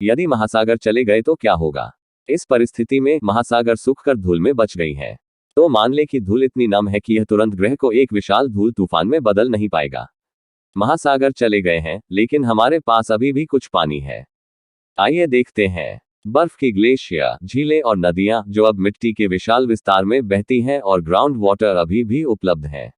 यदि महासागर चले गए तो क्या होगा? इस परिस्थिति में महासागर सूखकर धूल में बच गई हैं। तो मान ले कि धूल इतनी नम है कि यह तुरंत ग्रह को एक विशाल धूल तूफान में बदल नहीं पाएगा। महासागर चले गए हैं, लेकिन हमारे पास अभी भी कुछ पानी है। आइए देखते हैं। बर्फ की ग्लेशियर, झीलें और नदियां जो अब मिट्टी के विशाल विस्तार में बहती हैं और ग्राउंड वाटर अभी भी उपलब्ध है।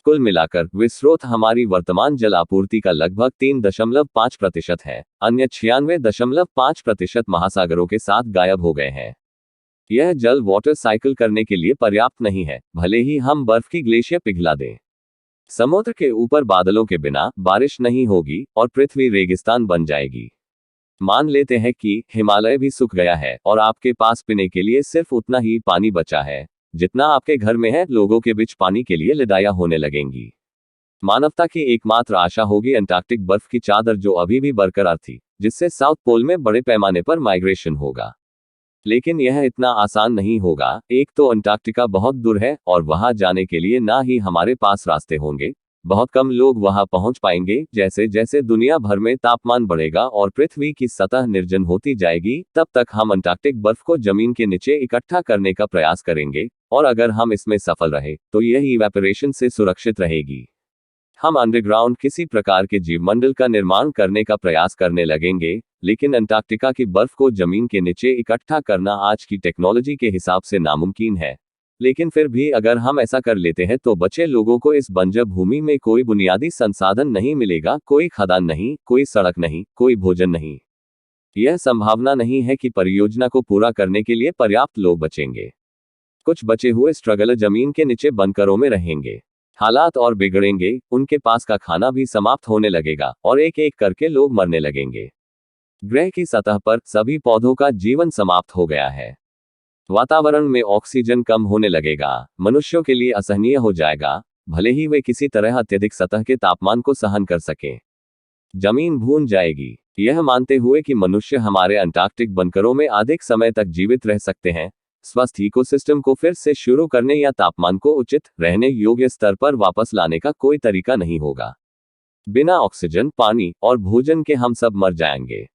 कुल मिलाकर वे स्रोत हमारी वर्तमान जल आपूर्ति का लगभग 3.5% है। अन्य 96.5% महासागरों के साथ गायब हो गए हैं। यह जल वाटर साइकिल करने के लिए पर्याप्त नहीं है, भले ही हम बर्फ की ग्लेशियर पिघला दें। समुद्र के ऊपर बादलों के बिना बारिश नहीं होगी और पृथ्वी रेगिस्तान बन जाएगी। मान लेते हैं कि हिमालय भी सूख गया है और आपके पास पीने के लिए सिर्फ उतना ही पानी बचा है जितना आपके घर में है। लोगों के बीच पानी के लिए लड़ाइयां होने लगेंगी। मानवता की एकमात्र आशा होगी अंटार्कटिक बर्फ की चादर जो अभी भी बरकरार थी, जिससे साउथ पोल में बड़े पैमाने पर माइग्रेशन होगा। लेकिन यह इतना आसान नहीं होगा। एक तो अंटार्कटिका बहुत दूर है और वहां जाने के लिए ना ही हमारे पास रास्ते होंगे। बहुत कम लोग वहां पहुंच पाएंगे। जैसे जैसे दुनिया भर में तापमान बढ़ेगा और पृथ्वी की सतह निर्जन होती जाएगी, तब तक हम अंटार्कटिक बर्फ को जमीन के नीचे इकट्ठा करने का प्रयास करेंगे, और अगर हम इसमें सफल रहे तो यह इवेपोरेशन से सुरक्षित रहेगी। हम अंडरग्राउंड किसी प्रकार के जीवमंडल का निर्माण करने का प्रयास करने लगेंगे, लेकिन अंटार्कटिका की बर्फ को जमीन के नीचे इकट्ठा करना आज की टेक्नोलॉजी के हिसाब से नामुमकिन है। लेकिन फिर भी अगर हम ऐसा कर लेते हैं तो बचे लोगों को इस बंजर भूमि में कोई बुनियादी संसाधन नहीं मिलेगा, कोई खदान नहीं, कोई सड़क नहीं, कोई भोजन नहीं। यह संभावना नहीं है कि परियोजना को पूरा करने के लिए पर्याप्त लोग बचेंगे। कुछ बचे हुए स्ट्रगलर जमीन के नीचे बंकरों में रहेंगे। हालात और बिगड़ेंगे, उनके पास का खाना भी समाप्त होने लगेगा और एक एक करके लोग मरने लगेंगे। ग्रह की सतह पर सभी पौधों का जीवन समाप्त हो गया है। वातावरण में ऑक्सीजन कम होने लगेगा, मनुष्यों के लिए असहनीय हो जाएगा, भले ही वे किसी तरह अत्यधिक सतह के तापमान को सहन कर सकें। जमीन भून जाएगी। यह मानते हुए कि मनुष्य हमारे अंटार्कटिक बंकरों में अधिक समय तक जीवित रह सकते हैं, स्वस्थ इकोसिस्टम को फिर से शुरू करने या तापमान को उचित रहने योग्य स्तर पर वापस लाने का कोई तरीका नहीं होगा। बिना ऑक्सीजन, पानी और भोजन के हम सब मर जाएंगे।